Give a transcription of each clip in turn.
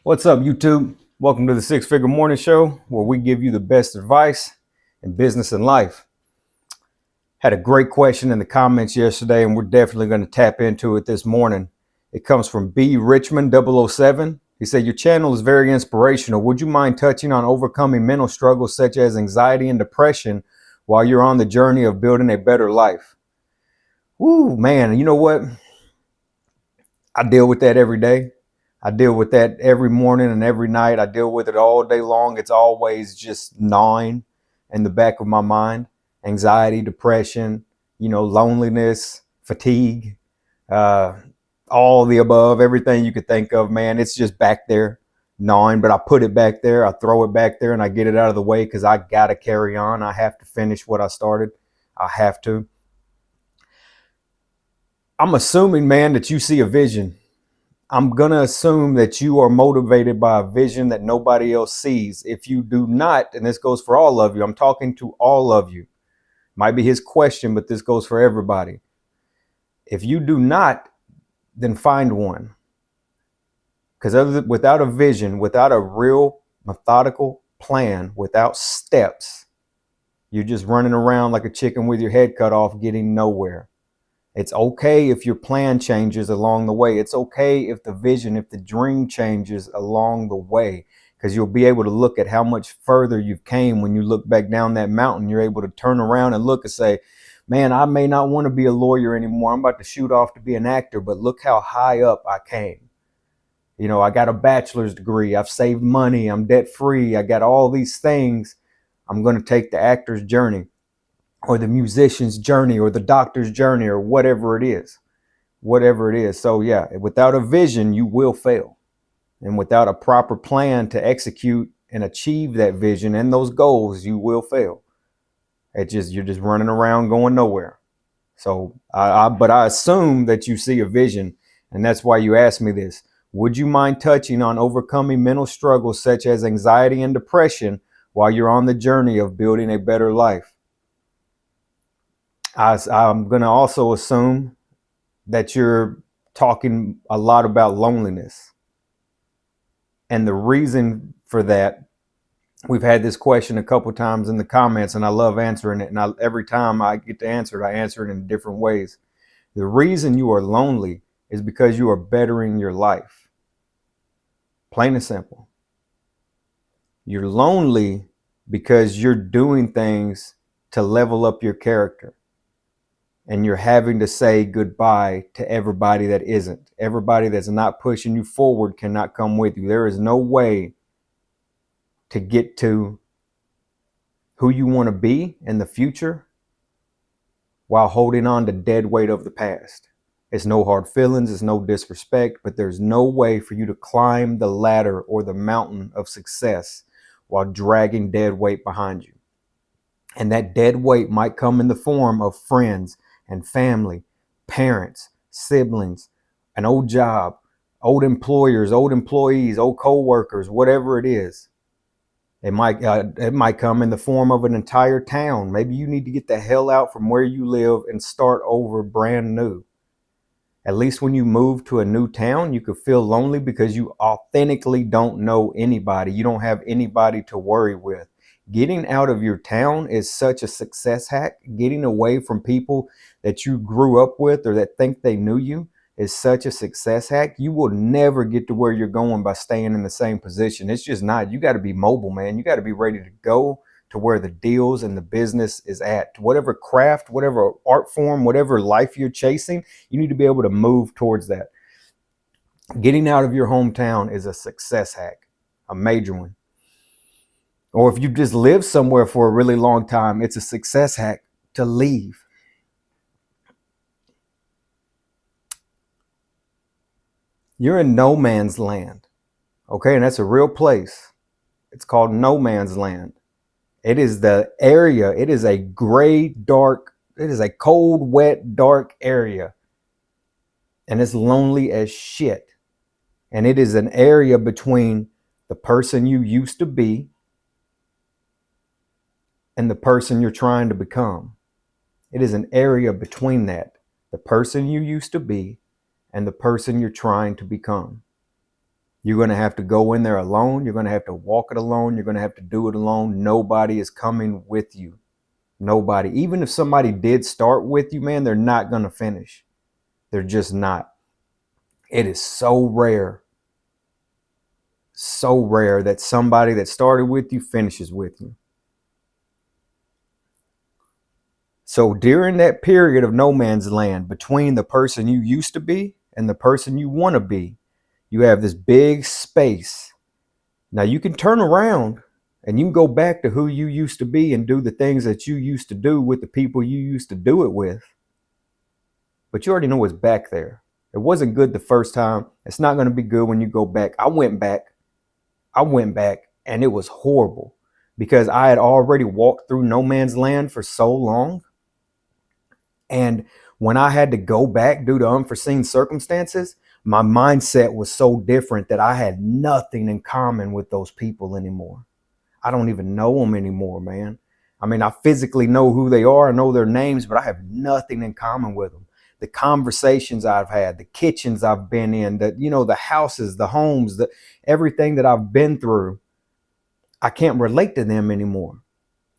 What's up, YouTube? Welcome to the Six Figure Morning Show, where we give you the best advice in business and life. Had a great question in the comments yesterday, and we're definitely going to tap into it this morning. It comes from B Richmond 007. He said, "Your channel is very inspirational. Would you mind touching on overcoming mental struggles such as anxiety and depression while you're on the journey of building a better life?" Woo, man, you know what? I deal with that every day. I deal with that every morning and every night. I deal with it all day long. It's always just gnawing in the back of my mind. Anxiety, depression, loneliness, fatigue, uh, all the above, everything you could think of, man. It's just back there gnawing, but I put it back there. I throw it back there and I get it out of the way because I got to carry on. I have to finish what I started. I have to. I'm assuming, man, that you see a vision. I'm going to assume that you are motivated by a vision that nobody else sees. If you do not, and this goes for all of you, I'm talking to all of you. Might be his question, but this goes for everybody. If you do not, then find one. Because without a vision, without a real methodical plan, without steps, you're just running around like a chicken with your head cut off, getting nowhere. It's okay if your plan changes along the way. It's okay if the vision, if the dream changes along the way, because you'll be able to look at how much further you've came when you look back down that mountain. You're able to turn around and look and say, man, I may not want to be a lawyer anymore. I'm about to shoot off to be an actor, but look how high up I came. I got a bachelor's degree. I've saved money. I'm debt free. I got all these things. I'm going to take the actor's journey, or the musician's journey, or the doctor's journey, or whatever it is. So yeah, without a vision, you will fail. And without a proper plan to execute and achieve that vision and those goals, you will fail. You're just running around going nowhere. So but I assume that you see a vision, and that's why you asked me this. Would you mind touching on overcoming mental struggles such as anxiety and depression while you're on the journey of building a better life? I'm going to also assume that you're talking a lot about loneliness. And the reason for that, we've had this question a couple times in the comments, and I love answering it. And every time I get to answer it, I answer it in different ways. The reason you are lonely is because you are bettering your life. Plain and simple. You're lonely because you're doing things to level up your character. And you're having to say goodbye to everybody that isn't. Everybody that's not pushing you forward cannot come with you. There is no way to get to who you want to be in the future while holding on to dead weight of the past. It's no hard feelings, it's no disrespect, but there's no way for you to climb the ladder or the mountain of success while dragging dead weight behind you. And that dead weight might come in the form of friends and family, parents, siblings, an old job, old employers, old employees, old co-workers, whatever it is. It might come in the form of an entire town. Maybe you need to get the hell out from where you live and start over brand new. At least when you move to a new town, you could feel lonely because you authentically don't know anybody. You don't have anybody to worry with. Getting out of your town is such a success hack. Getting away from people that you grew up with or that think they knew you is such a success hack. You will never get to where you're going by staying in the same position. It's just not. You got to be mobile, man. You got to be ready to go to where the deals and the business is at. Whatever craft, whatever art form, whatever life you're chasing, you need to be able to move towards that. Getting out of your hometown is a success hack, a major one. Or if you just live somewhere for a really long time, it's a success hack to leave. You're in no man's land. Okay, and that's a real place. It's called no man's land. It is the area. It is a gray, dark, it is a cold, wet, dark area. And it's lonely as shit. And it is an area between the person you used to be and the person you're trying to become. It is an area between that. The person you used to be and the person you're trying to become. You're going to have to go in there alone. You're going to have to walk it alone. You're going to have to do it alone. Nobody is coming with you. Nobody. Even if somebody did start with you, man, they're not going to finish. They're just not. It is so rare that somebody that started with you finishes with you. So during that period of no man's land, between the person you used to be and the person you want to be, you have this big space. Now you can turn around and you can go back to who you used to be and do the things that you used to do with the people you used to do it with. But you already know what's back there. It wasn't good the first time. It's not going to be good when you go back. I went back and it was horrible because I had already walked through no man's land for so long. And when I had to go back due to unforeseen circumstances, my mindset was so different that I had nothing in common with those people anymore. I don't even know them anymore, man. I mean, I physically know who they are, I know their names, but I have nothing in common with them. The conversations I've had, the kitchens I've been in, the houses, the homes, everything that I've been through, I can't relate to them anymore.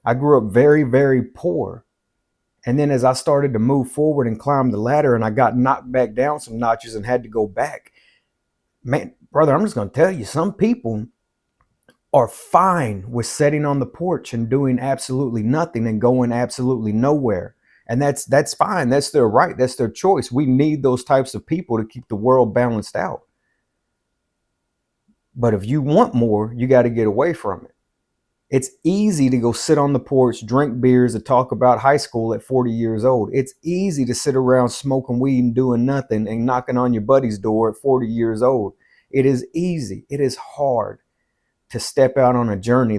I grew up very, very poor. And then as I started to move forward and climb the ladder and I got knocked back down some notches and had to go back, man, brother, I'm just going to tell you, some people are fine with sitting on the porch and doing absolutely nothing and going absolutely nowhere. And that's fine. That's their right. That's their choice. We need those types of people to keep the world balanced out. But if you want more, you got to get away from it. It's easy to go sit on the porch, drink beers, and talk about high school at 40 years old. It's easy to sit around smoking weed and doing nothing and knocking on your buddy's door at 40 years old. It is easy. It is hard to step out on a journey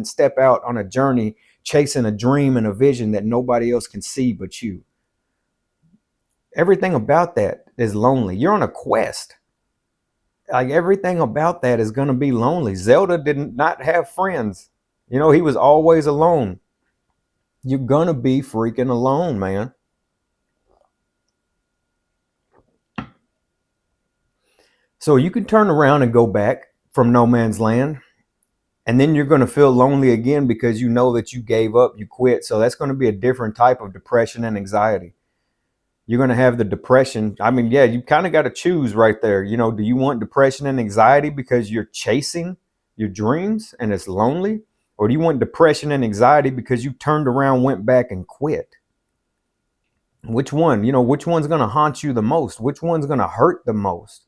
step out on a journey chasing a dream and a vision that nobody else can see but you. Everything about that is lonely. You're on a quest. Like everything about that is going to be lonely. Zelda did not have friends. He was always alone. You're going to be freaking alone, man. So you can turn around and go back from no man's land. And then you're going to feel lonely again because you know that you gave up, you quit. So that's going to be a different type of depression and anxiety. You're going to have the depression. I mean, yeah, you kind of got to choose right there. Do you want depression and anxiety because you're chasing your dreams and it's lonely? Or do you want depression and anxiety because you turned around, went back and quit? Which one? Which one's going to haunt you the most? Which one's going to hurt the most?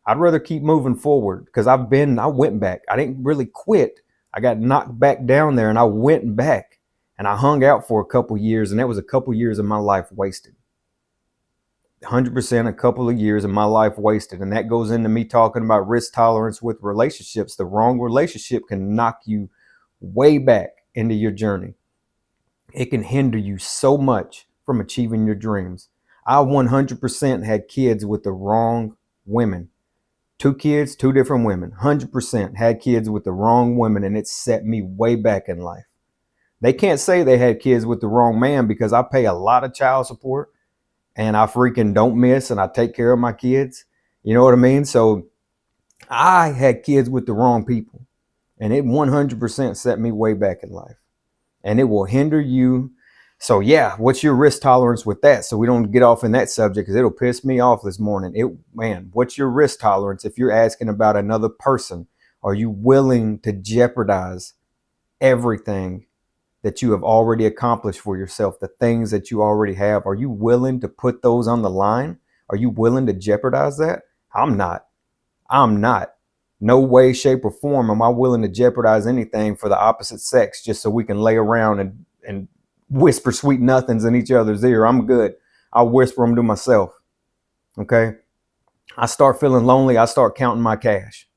I'd rather keep moving forward because I went back. I didn't really quit. I got knocked back down there and I went back and I hung out for a couple years, and that was a couple years of my life wasted. 100% a couple of years of my life wasted. And that goes into me talking about risk tolerance with relationships. The wrong relationship can knock you way back into your journey. It can hinder you so much from achieving your dreams. I 100% had kids with the wrong women. 2 kids, 2 different women. 100% had kids with the wrong women, and it set me way back in life. They can't say they had kids with the wrong man because I pay a lot of child support. And I freaking don't miss, and I take care of my kids. You know what I mean? So I had kids with the wrong people, and it 100% set me way back in life. And it will hinder you. So yeah, what's your risk tolerance with that? So we don't get off in that subject because it'll piss me off this morning. What's your risk tolerance if you're asking about another person? Are you willing to jeopardize everything that you have already accomplished for yourself, the things that you already have? Are you willing to put those on the line? Are you willing to jeopardize that? I'm not. No way, shape, or form am I willing to jeopardize anything for the opposite sex just so we can lay around and whisper sweet nothings in each other's ear. I'm good. I'll whisper them to myself. Okay? I start feeling lonely. I start counting my cash.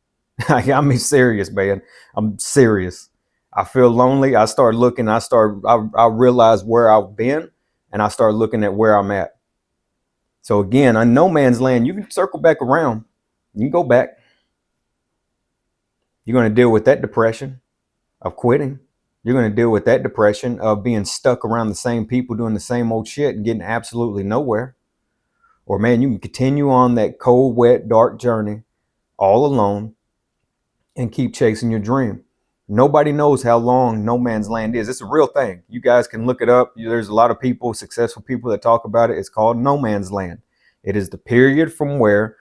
I'm serious, man. I'm serious. I feel lonely. I start looking. I realize where I've been, and I start looking at where I'm at. So again, on no man's land, you can circle back around. You can go back. You're going to deal with that depression of quitting. You're going to deal with that depression of being stuck around the same people doing the same old shit and getting absolutely nowhere. Or man, you can continue on that cold, wet, dark journey all alone, and keep chasing your dream. Nobody knows how long no man's land is. It's a real thing. You guys can look it up. There's a lot of people, successful people, that talk about it. It's called no man's land. It is the period from where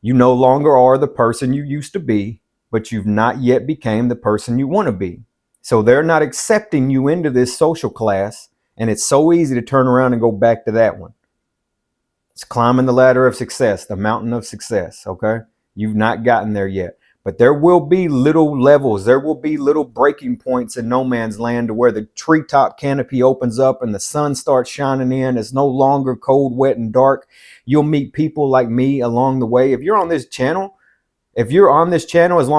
you no longer are the person you used to be, but you've not yet became the person you want to be. So they're not accepting you into this social class, and it's so easy to turn around and go back to that one. It's climbing the ladder of success, the mountain of success, okay? You've not gotten there yet. But there will be little levels. There will be little breaking points in no man's land to where the treetop canopy opens up and the sun starts shining in. It's no longer cold, wet, and dark. You'll meet people like me along the way. If you're on this channel, as long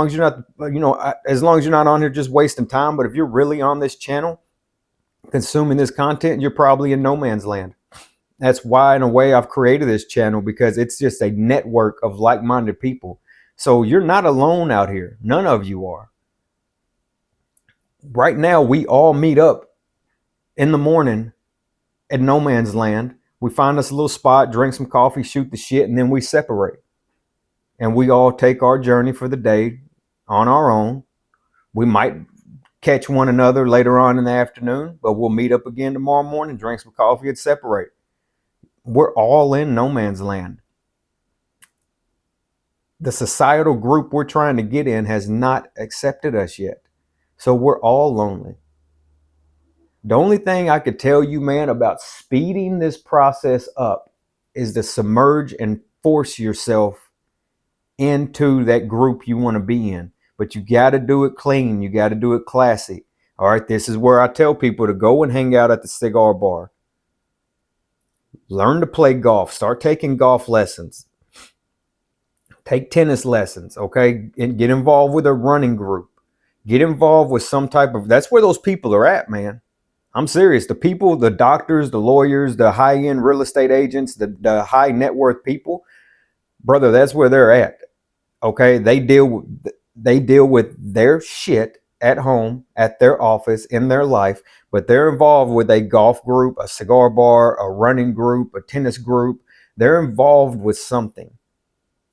as you're not, as long as you're not on here just wasting time, but if you're really on this channel consuming this content, you're probably in no man's land. That's why, in a way, I've created this channel, because it's just a network of like-minded people. So you're not alone out here. None of you are. Right now, we all meet up in the morning at no man's land. We find us a little spot, drink some coffee, shoot the shit, and then we separate. And we all take our journey for the day on our own. We might catch one another later on in the afternoon, but we'll meet up again tomorrow morning, drink some coffee, and separate. We're all in no man's land. The societal group we're trying to get in has not accepted us yet. So we're all lonely. The only thing I could tell you, man, about speeding this process up is to submerge and force yourself into that group you want to be in. But you got to do it clean. You got to do it classy. All right, this is where I tell people to go and hang out at the cigar bar. Learn to play golf. Start taking golf lessons. Take tennis lessons, okay? And get involved with a running group. Get involved with some type of, that's where those people are at, man. I'm serious. The people, the doctors, the lawyers, the high-end real estate agents, the high net worth people, brother, that's where they're at. Okay? They deal with their shit at home, at their office, in their life, but they're involved with a golf group, a cigar bar, a running group, a tennis group. They're involved with something.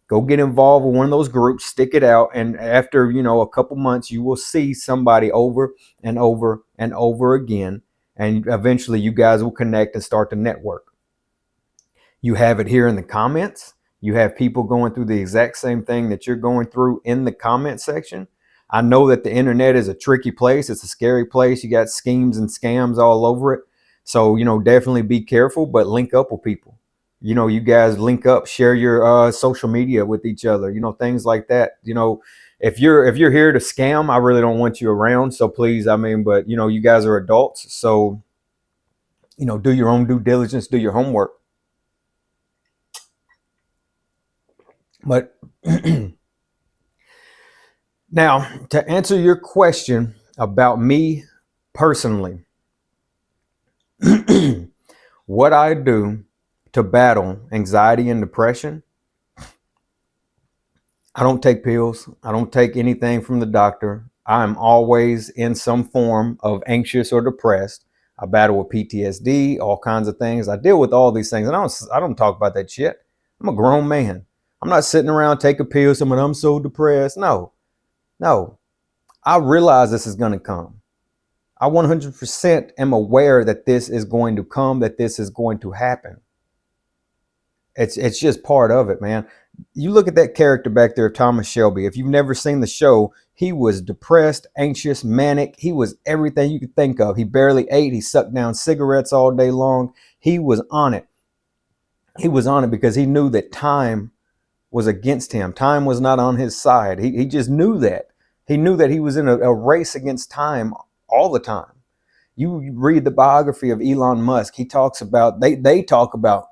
Go get involved with one of those groups, stick it out, and after, a couple months, you will see somebody over and over and over again, and eventually you guys will connect and start to network. You have it here in the comments. You have people going through the exact same thing that you're going through in the comment section. I know that the internet is a tricky place. It's a scary place. You got schemes and scams all over it. So, definitely be careful, but link up with people. You guys link up, share your social media with each other, things like that. If you're here to scam, I really don't want you around. So please, but you guys are adults. So, do your own due diligence, do your homework. But now, to answer your question about me personally, what I do to battle anxiety and depression, I don't take pills. I don't take anything from the doctor. I'm always in some form of anxious or depressed. I battle with PTSD, all kinds of things. I deal with all these things, and I don't talk about that shit. I'm a grown man. I'm not sitting around taking pills saying I'm so depressed. No. I realize this is going to come. I 100% am aware that this is going to come, that this is going to happen. It's just part of it, man. You look at that character back there, Thomas Shelby. If you've never seen the show, he was depressed, anxious, manic. He was everything you could think of. He barely ate. He sucked down cigarettes all day long. He was on it. He was on it because he knew that time was against him. Time was not on his side. He just knew that. He knew that he was in a race against time all the time. You read the biography of Elon Musk. He talks about, they talk about,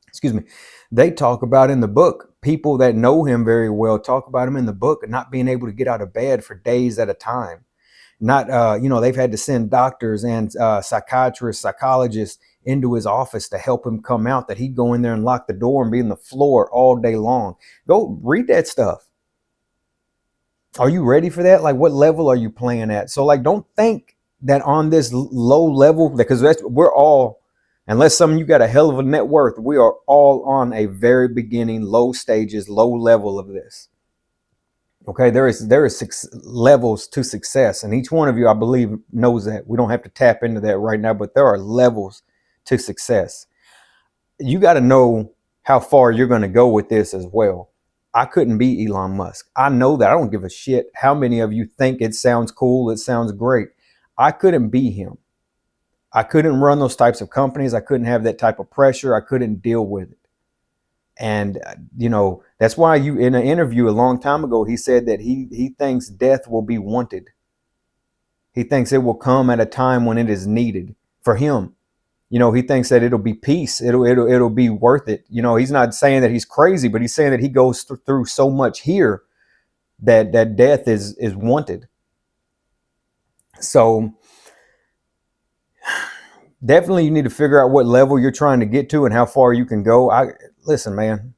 excuse me, they talk about in the book, people that know him very well talk about him in the book, not being able to get out of bed for days at a time. Not, they've had to send doctors and psychiatrists, psychologists into his office to help him come out, that he'd go in there and lock the door and be on the floor all day long. Go read that stuff. Are you ready for that? Like, what level are you playing at? So, like, don't think that on this low level, because we're all Unless some of you got a hell of a net worth, we are all on a very beginning, low stages, low level of this. Okay, there is six levels to success, and each one of you, I believe, knows that. We don't have to tap into that right now, but there are levels to success. You got to know how far you're going to go with this as well. I couldn't be Elon Musk. I know that. I don't give a shit how many of you think it sounds cool, it sounds great. I couldn't be him. I couldn't run those types of companies. I couldn't have that type of pressure. I couldn't deal with it. And, that's why you, in an interview a long time ago, he said that he thinks death will be wanted. He thinks it will come at a time when it is needed for him. He thinks that it'll be peace. It'll be worth it. He's not saying that he's crazy, but he's saying that he goes through so much here that death is wanted. So definitely you need to figure out what level you're trying to get to and how far you can go. Listen, man,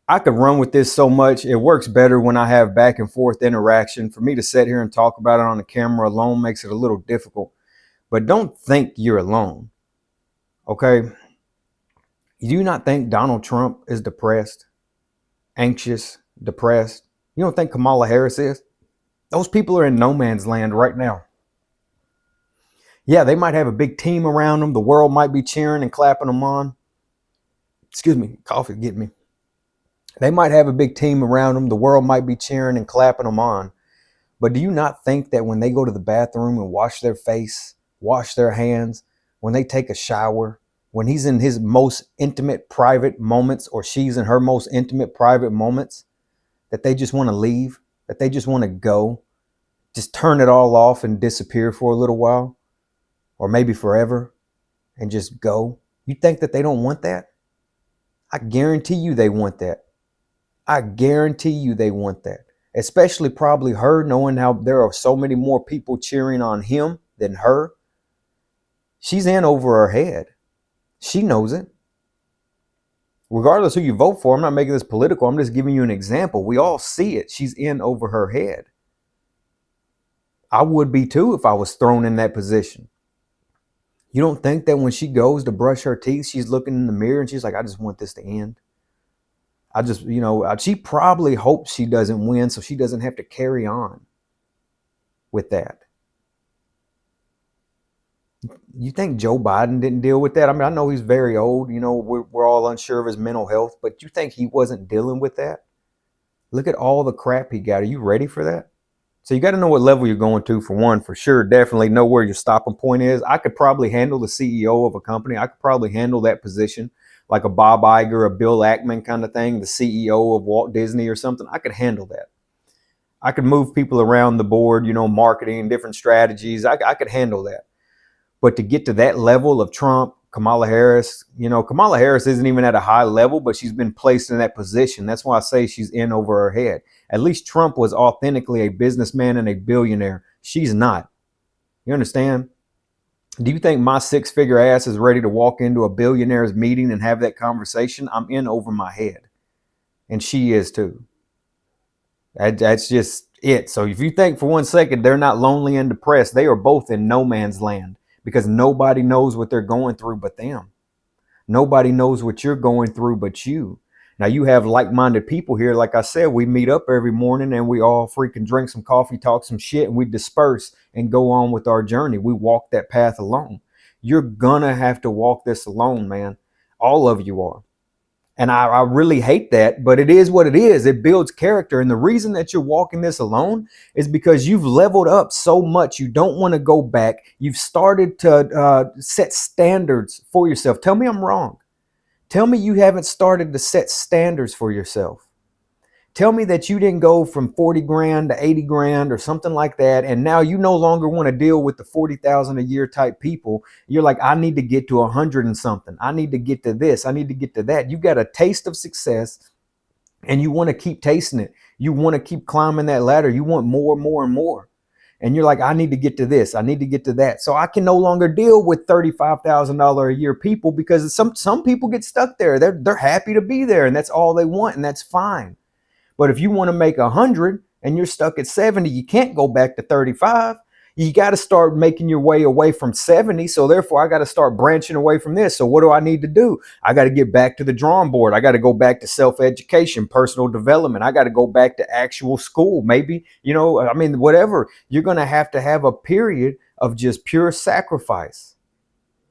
I could run with this so much. It works better when I have back and forth interaction. For me to sit here and talk about it on the camera alone makes it a little difficult. But don't think you're alone. Okay? Do you not think Donald Trump is depressed, anxious, depressed? You don't think Kamala Harris is? Those people are in no man's land right now. Yeah, they might have a big team around them. The world might be cheering and clapping them on. Excuse me, coffee getting me. They might have a big team around them. The world might be cheering and clapping them on. But do you not think that when they go to the bathroom and wash their face, wash their hands, when they take a shower, when he's in his most intimate private moments or she's in her most intimate private moments, that they just want to leave, that they just want to go, just turn it all off and disappear for a little while, or maybe forever, and just go? You think that they don't want that? I guarantee you they want that. I guarantee you they want that. Especially probably her, knowing how there are so many more people cheering on him than her. She's in over her head. She knows it. Regardless who you vote for, I'm not making this political. I'm just giving you an example. We all see it. She's in over her head. I would be too if I was thrown in that position. You don't think that when she goes to brush her teeth, she's looking in the mirror and she's like, I just want this to end. She probably hopes she doesn't win so she doesn't have to carry on with that. You think Joe Biden didn't deal with that? I mean, I know he's very old. We're all unsure of his mental health, but you think he wasn't dealing with that? Look at all the crap he got. Are you ready for that? So you got to know what level you're going to, for one, for sure. Definitely know where your stopping point is. I could probably handle the CEO of a company. I could probably handle that position, like a Bob Iger, a Bill Ackman kind of thing, the CEO of Walt Disney or something. I could handle that. I could move people around the board, marketing, different strategies. I could handle that. But to get to that level of Trump, Kamala Harris, Kamala Harris isn't even at a high level, but she's been placed in that position. That's why I say she's in over her head. At least Trump was authentically a businessman and a billionaire. She's not. You understand? Do you think my six-figure ass is ready to walk into a billionaire's meeting and have that conversation? I'm in over my head. And she is too. That's just it. So if you think for 1 second they're not lonely and depressed, they are both in no man's land, because nobody knows what they're going through but them. Nobody knows what you're going through but you. Now, you have like-minded people here. Like I said, we meet up every morning and we all freaking drink some coffee, talk some shit, and we disperse and go on with our journey. We walk that path alone. You're gonna have to walk this alone, man. All of you are. And I really hate that, but it is what it is. It builds character. And the reason that you're walking this alone is because you've leveled up so much. You don't want to go back. You've started to set standards for yourself. Tell me I'm wrong. Tell me you haven't started to set standards for yourself. Tell me that you didn't go from 40 grand to 80 grand or something like that. And now you no longer want to deal with the 40,000 a year type people. You're like, I need to get to 100 and something. I need to get to this. I need to get to that. You got a taste of success and you want to keep tasting it. You want to keep climbing that ladder. You want more and more and more. And you're like, I need to get to this. I need to get to that. So I can no longer deal with $35,000 a year people, because some people get stuck there. They're happy to be there and that's all they want, and that's fine. But if you want to make 100 and you're stuck at 70, you can't go back to 35. You got to start making your way away from 70. So therefore, I got to start branching away from this. So what do I need to do? I got to get back to the drawing board. I got to go back to self-education, personal development. I got to go back to actual school. Maybe, I mean, whatever. You're going to have a period of just pure sacrifice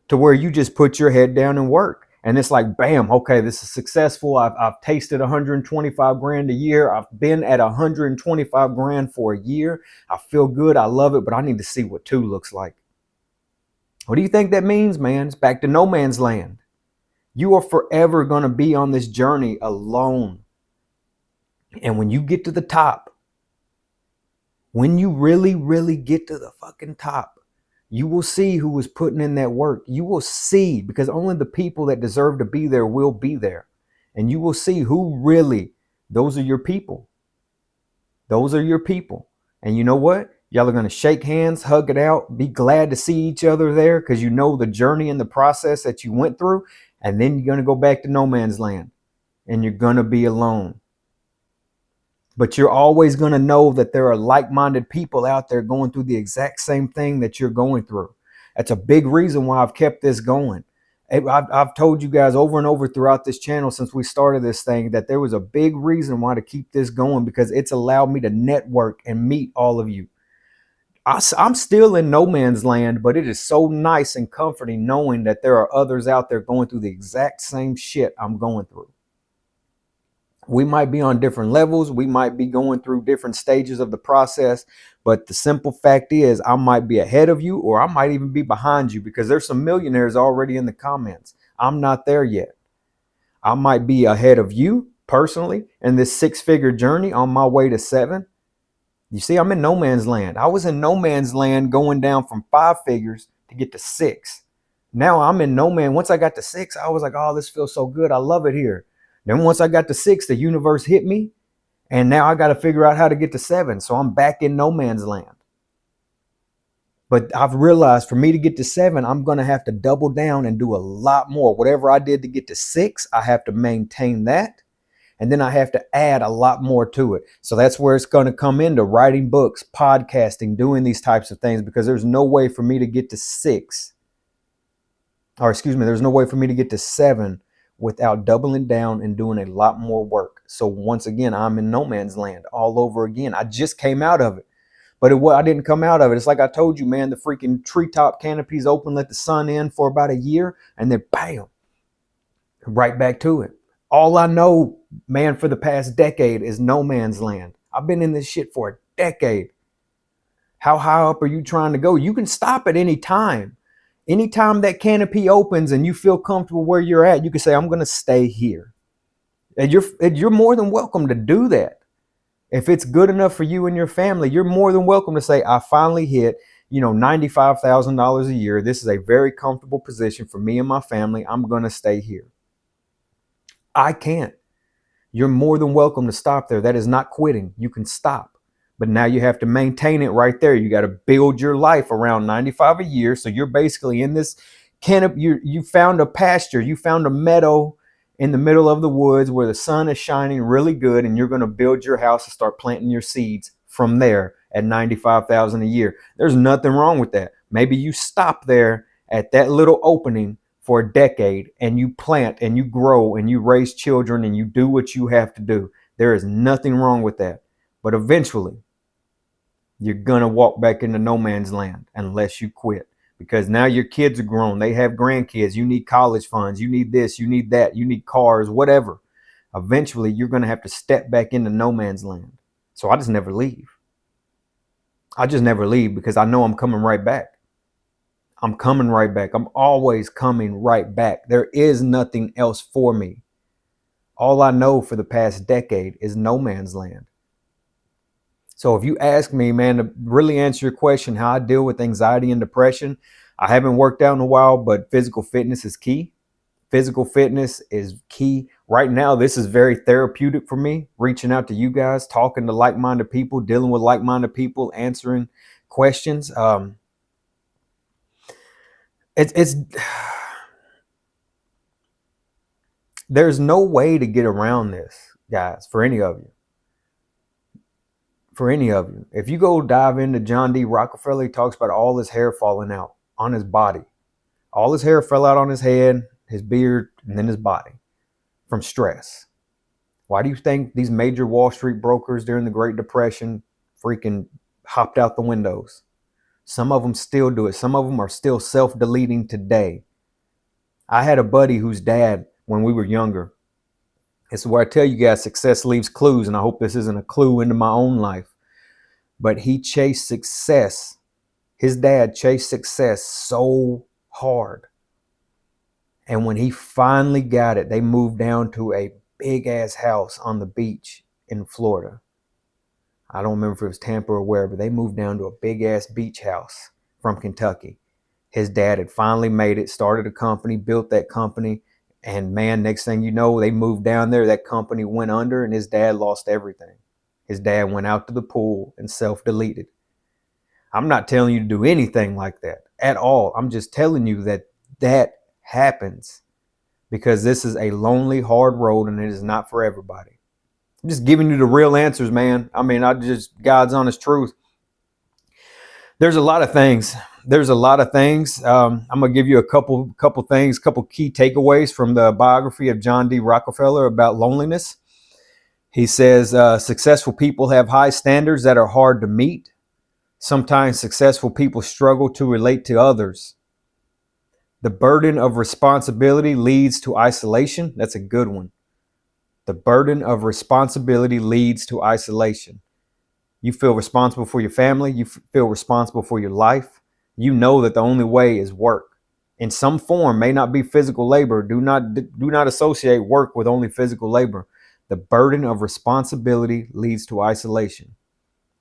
to where you just put your head down and work. And it's like, bam, okay, this is successful. I've tasted 125 grand a year. I've been at 125 grand for a year. I feel good. I love it, but I need to see what 2 looks like. What do you think that means, man? It's back to no man's land. You are forever going to be on this journey alone. And when you get to the top, when you really, really get to the fucking top, you will see who was putting in that work. You will see, because only the people that deserve to be there will be there. And you will see who really, those are your people. Those are your people. And you know what? Y'all are going to shake hands, hug it out, be glad to see each other there because you know the journey and the process that you went through. And then you're going to go back to no man's land and you're going to be alone. But you're always going to know that there are like-minded people out there going through the exact same thing that you're going through. That's a big reason why I've kept this going. I've told you guys over and over throughout this channel since we started this thing that there was a big reason why to keep this going, because it's allowed me to network and meet all of you. I'm still in no man's land, but it is so nice and comforting knowing that there are others out there going through the exact same shit I'm going through. We might be on different levels. We might be going through different stages of the process. But the simple fact is I might be ahead of you, or I might even be behind you, because there's some millionaires already in the comments. I'm not there yet. I might be ahead of you personally in this 6-figure journey on my way to 7. You see, I'm in no man's land. I was in no man's land going down from 5 figures to get to 6. Now I'm in no man. Once I got to 6, I was like, oh, this feels so good. I love it here. Then once I got to 6, the universe hit me. And now I got to figure out how to get to 7. So I'm back in no man's land. But I've realized for me to get to 7, I'm going to have to double down and do a lot more. Whatever I did to get to 6, I have to maintain that. And then I have to add a lot more to it. So that's where it's going to come into writing books, podcasting, doing these types of things, because there's no way for me to get to 6. Or excuse me, there's no way for me to get to 7 without doubling down and doing a lot more work. So once again, I'm in no man's land all over again. I just came out of it. But I didn't come out of it. It's like I told you, man, the freaking treetop canopies open, let the sun in for about a year, and then bam, right back to it. All I know, man, for the past decade is no man's land. I've been in this shit for a decade. How high up are you trying to go? You can stop at any time. Anytime that canopy opens and you feel comfortable where you're at, you can say, I'm going to stay here. And you're more than welcome to do that. If it's good enough for you and your family, you're more than welcome to say, I finally hit, $95,000 a year. This is a very comfortable position for me and my family. I'm going to stay here. I can't. You're more than welcome to stop there. That is not quitting. You can stop. But now you have to maintain it right there. You got to build your life around 95 a year. So you're basically in this canopy. You found a pasture. You found a meadow in the middle of the woods where the sun is shining really good. And you're going to build your house and start planting your seeds from there at 95,000 a year. There's nothing wrong with that. Maybe you stop there at that little opening for a decade and you plant and you grow and you raise children and you do what you have to do. There is nothing wrong with that. But eventually, you're going to walk back into no man's land unless you quit. Because now your kids are grown. They have grandkids. You need college funds. You need this. You need that. You need cars, whatever. Eventually, you're going to have to step back into no man's land. So I just never leave. I just never leave because I know I'm coming right back. I'm coming right back. I'm always coming right back. There is nothing else for me. All I know for the past decade is no man's land. So if you ask me, man, to really answer your question, how I deal with anxiety and depression, I haven't worked out in a while, but physical fitness is key. Physical fitness is key. Right now, this is very therapeutic for me, reaching out to you guys, talking to like-minded people, dealing with like-minded people, answering questions. There's no way to get around this, guys, for any of you. for any of you. If you go dive into John D. Rockefeller, he talks about all his hair falling out on his body. All his hair fell out on his head, his beard, and then his body from stress. Why do you think these major Wall Street brokers during the Great Depression freaking hopped out the windows? Some of them still do it. Some of them are still self-deleting today. I had a buddy whose dad, when we were younger, this is where I tell you guys success leaves clues, and I hope this isn't a clue into my own life. But he chased success. His dad chased success so hard. And when he finally got it, they moved down to a big ass house on the beach in Florida. I don't remember if it was Tampa or where, but they moved down to a big ass beach house from Kentucky. His dad had finally made it, started a company, built that company. And man, next thing you know, they moved down there. That company went under and his dad lost everything. His dad went out to the pool and self-deleted. I'm not telling you to do anything like that at all. I'm just telling you that that happens because this is a lonely, hard road and it is not for everybody. I'm just giving you the real answers, man. I mean, God's honest truth. There's a lot of things. I'm going to give you a couple things, couple key takeaways from the biography of John D. Rockefeller about loneliness. He says, successful people have high standards that are hard to meet. Sometimes successful people struggle to relate to others. The burden of responsibility leads to isolation. That's a good one. The burden of responsibility leads to isolation. You feel responsible for your family. You feel responsible for your life. You know that the only way is work. In some form, may not be physical labor. Do not associate work with only physical labor. The burden of responsibility leads to isolation.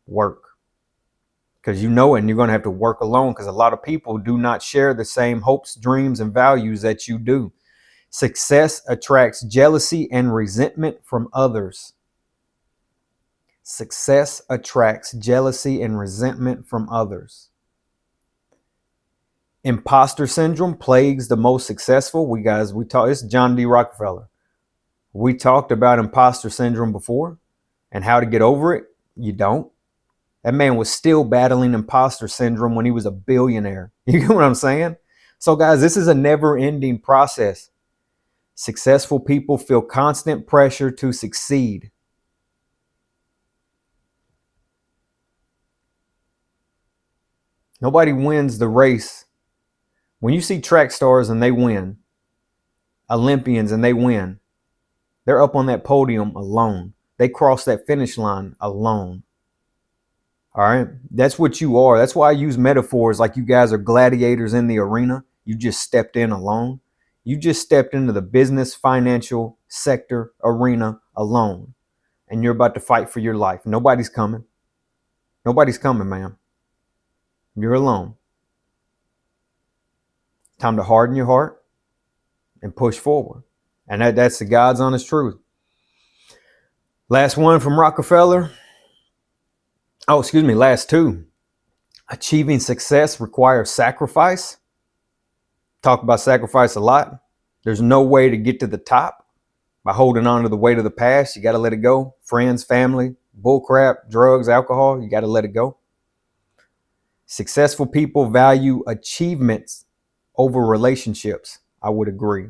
Work. Because you know it and you're going to have to work alone because a lot of people do not share the same hopes, dreams, and values that you do. Success attracts jealousy and resentment from others. Success attracts jealousy and resentment from others. Imposter syndrome plagues the most successful. It's John D. Rockefeller. We talked about imposter syndrome before and how to get over it. You don't. That man was still battling imposter syndrome when he was a billionaire. You get what I'm saying? So guys, this is a never-ending process. Successful people feel constant pressure to succeed. Nobody wins the race. When you see track stars and they win, Olympians and they win, they're up on that podium alone. They cross that finish line alone. All right. That's what you are. That's why I use metaphors like you guys are gladiators in the arena. You just stepped in alone. You just stepped into the business, financial sector arena alone. And you're about to fight for your life. Nobody's coming. Nobody's coming, man. You're alone. Time to harden your heart and push forward. And that's the God's honest truth. Last one from Rockefeller. Last two. Achieving success requires sacrifice. Talk about sacrifice a lot. There's no way to get to the top by holding on to the weight of the past. You got to let it go. Friends, family, bullcrap, drugs, alcohol, you got to let it go. Successful people value achievements over relationships. I would agree.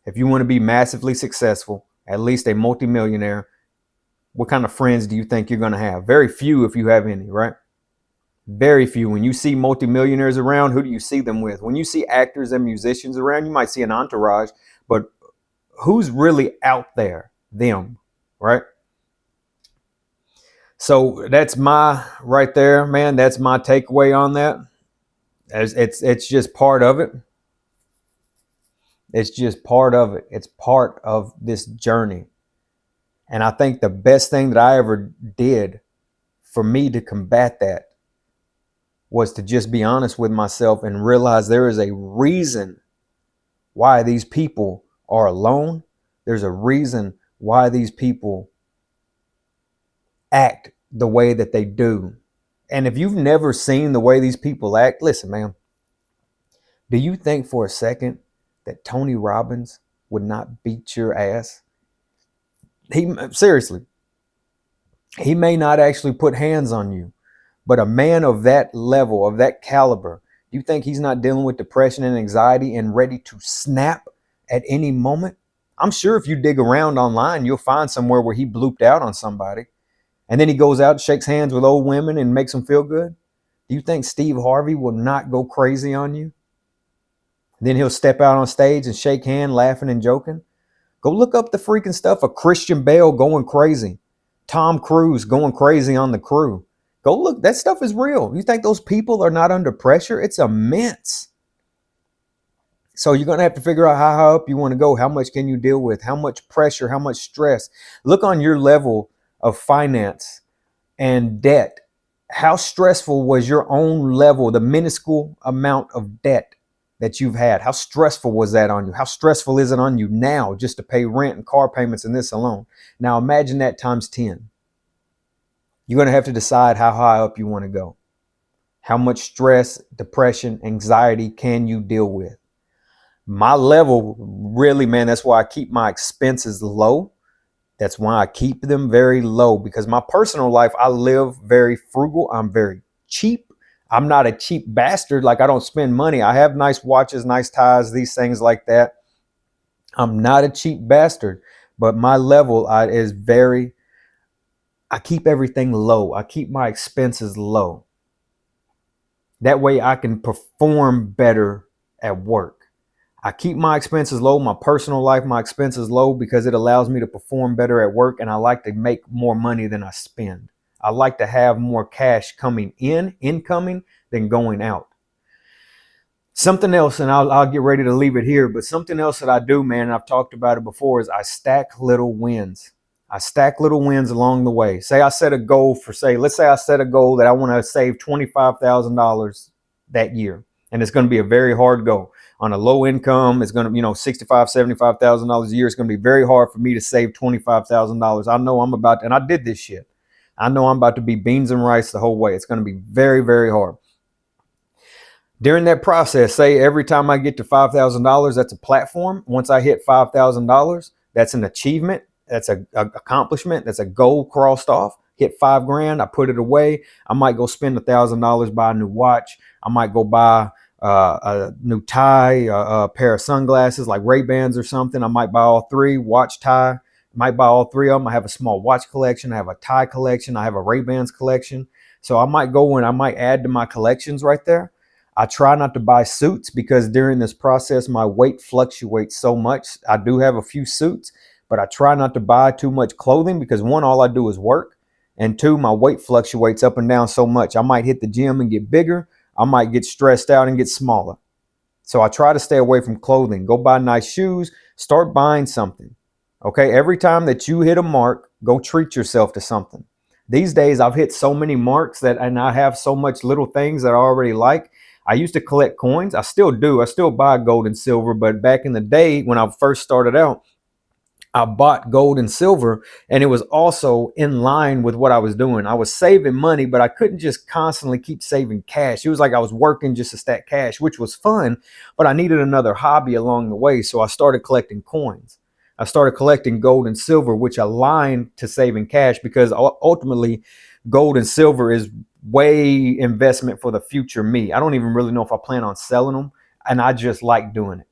If you want to be massively successful, at least a multimillionaire, what kind of friends do you think you're going to have? Very few if you have any, right? Very few. When you see multimillionaires around, who do you see them with? When you see actors and musicians around, you might see an entourage, but who's really out there? Them, right? So that's right there, man. That's my takeaway on that. It's just part of it. It's just part of it. It's part of this journey. And I think the best thing that I ever did for me to combat that was to just be honest with myself and realize there is a reason why these people are alone. There's a reason why these people act the way that they do. And if you've never seen the way these people act, listen, man, do you think for a second that Tony Robbins would not beat your ass? Seriously, He may not actually put hands on you, but a man of that level, of that caliber, you think he's not dealing with depression and anxiety and ready to snap at any moment? I'm sure if you dig around online, you'll find somewhere where he blooped out on somebody and then he goes out, shakes hands with old women and makes them feel good. Do you think Steve Harvey will not go crazy on you? Then he'll step out on stage and shake hands, laughing and joking. Go look up the freaking stuff of Christian Bale going crazy, Tom Cruise going crazy on The Crew. Go look. That stuff is real. You think those people are not under pressure? It's immense. So you're going to have to figure out how high up you want to go. How much can you deal with? How much pressure? How much stress? Look on your level of finance and debt. How stressful was your own level, the minuscule amount of debt that you've had? How stressful was that on you? How stressful is it on you now just to pay rent and car payments and this alone? Now imagine that times 10. You're going to have to decide how high up you want to go. How much stress, depression, anxiety can you deal with? My level, really, man, that's why I keep my expenses low. That's why I keep them very low, because my personal life, I live very frugal. I'm very cheap. I'm not a cheap bastard. Like, I don't spend money. I have nice watches, nice ties, these things like that. I'm not a cheap bastard, but my level is very, I keep everything low. I keep my expenses low. That way I can perform better at work. I keep my expenses low, my personal life, my expenses low, because it allows me to perform better at work, and I like to make more money than I spend. I like to have more cash coming in, incoming, than going out. Something else, and I'll get ready to leave it here, but something else that I do, man, and I've talked about it before, is I stack little wins. I stack little wins along the way. Say I set a goal for, let's say I set a goal that I want to save $25,000 that year, and it's going to be a very hard goal. On a low income, it's going to, $65,000, $75,000 a year. It's going to be very hard for me to save $25,000. I know I'm about to, and I did this shit. I know I'm about to be beans and rice the whole way. It's going to be very, very hard. During that process, say every time I get to $5,000, that's a platform. Once I hit $5,000, that's an achievement. That's a accomplishment. That's a goal crossed off. Hit $5,000, I put it away. I might go spend $1,000, buy a new watch. I might go buy a new tie, a pair of sunglasses like Ray-Bans or something. I might buy all three, watch, tie. Might buy all three of them. I have a small watch collection. I have a tie collection. I have a Ray-Bans collection. So I might go and I might add to my collections right there. I try not to buy suits because during this process, my weight fluctuates so much. I do have a few suits, but I try not to buy too much clothing because, one, all I do is work. And two, my weight fluctuates up and down so much. I might hit the gym and get bigger. I might get stressed out and get smaller. So I try to stay away from clothing. Go buy nice shoes. Start buying something. Okay, every time that you hit a mark, go treat yourself to something. These days, I've hit so many marks and I have so much little things that I already like. I used to collect coins. I still do. I still buy gold and silver. But back in the day when I first started out, I bought gold and silver, and it was also in line with what I was doing. I was saving money, but I couldn't just constantly keep saving cash. It was like I was working just to stack cash, which was fun, but I needed another hobby along the way. So I started collecting coins. I started collecting gold and silver, which aligned to saving cash, because ultimately gold and silver is way investment for the future me. I don't even really know if I plan on selling them, and I just like doing it.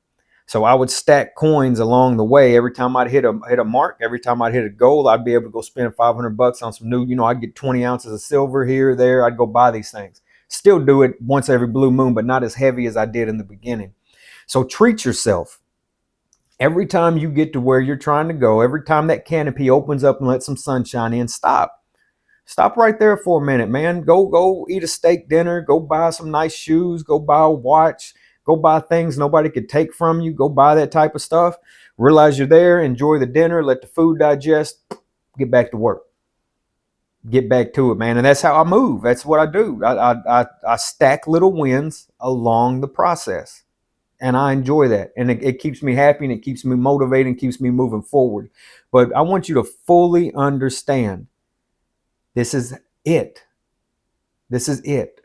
So I would stack coins along the way. Every time I'd hit a mark, every time I'd hit a goal, I'd be able to go spend $500 on some new, I'd get 20 ounces of silver here or there. I'd go buy these things. Still do it once every blue moon, but not as heavy as I did in the beginning. So treat yourself. Every time you get to where you're trying to go, every time that canopy opens up and lets some sunshine in, stop. Stop right there for a minute, man. Go eat a steak dinner. Go buy some nice shoes. Go buy a watch. Go buy things nobody could take from you. Go buy that type of stuff. Realize you're there. Enjoy the dinner. Let the food digest. Get back to work. Get back to it, man. And that's how I move. That's what I do. I stack little wins along the process. And I enjoy that. And it keeps me happy, and it keeps me motivated, and keeps me moving forward. But I want you to fully understand, this is it. This is it.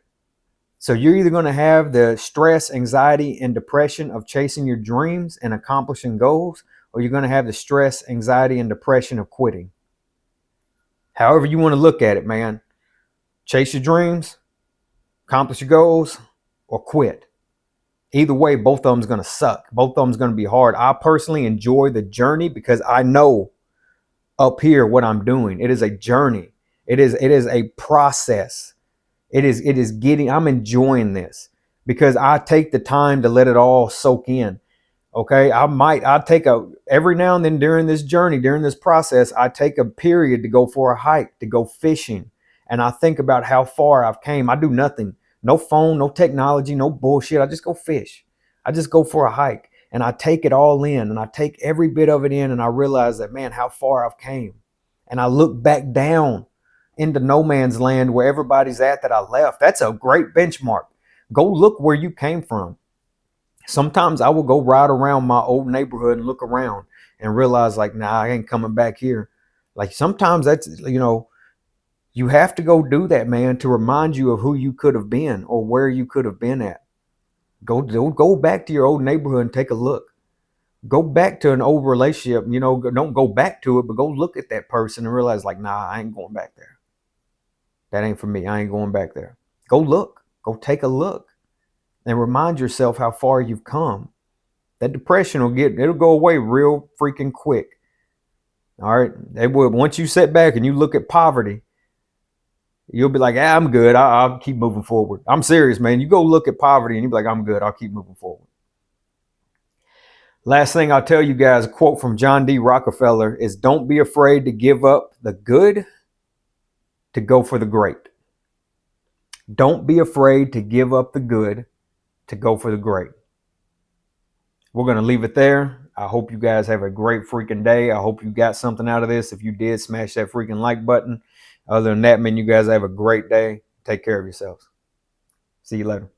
So you're either going to have the stress, anxiety, and depression of chasing your dreams and accomplishing goals, or you're going to have the stress, anxiety, and depression of quitting. However you want to look at it, man. Chase your dreams, accomplish your goals, or quit. Either way, both of them's going to suck. Both of them's going to be hard. I personally enjoy the journey because I know up here what I'm doing. It is a journey. It is a process. It is getting, I'm enjoying this because I take the time to let it all soak in. Okay. I take every now and then during this journey, during this process, I take a period to go for a hike, to go fishing. And I think about how far I've came. I do nothing, no phone, no technology, no bullshit. I just go fish. I just go for a hike and I take it all in and I take every bit of it in. And I realize that, man, how far I've came. And I look back down into no man's land where everybody's at that I left. That's a great benchmark. Go look where you came from. Sometimes I will go ride around my old neighborhood and look around and realize like, nah, I ain't coming back here. Like sometimes that's, you have to go do that, man, to remind you of who you could have been or where you could have been at. Go back to your old neighborhood and take a look. Go back to an old relationship, don't go back to it, but go look at that person and realize like, nah, I ain't going back there. That ain't for me. I ain't going back there. Go look, go take a look and remind yourself how far you've come. That depression it'll go away real freaking quick. All right. Once you sit back and you look at poverty, you'll be like, I'm good. I'll keep moving forward. I'm serious, man. You go look at poverty and you'll be like, I'm good. I'll keep moving forward. Last thing I'll tell you guys, a quote from John D. Rockefeller is, don't be afraid to give up the good to go for the great. Don't be afraid to give up the good to go for the great. We're going to leave it there. I hope you guys have a great freaking day. I hope you got something out of this. If you did, smash that freaking like button. Other than that, man, you guys have a great day. Take care of yourselves. See you later.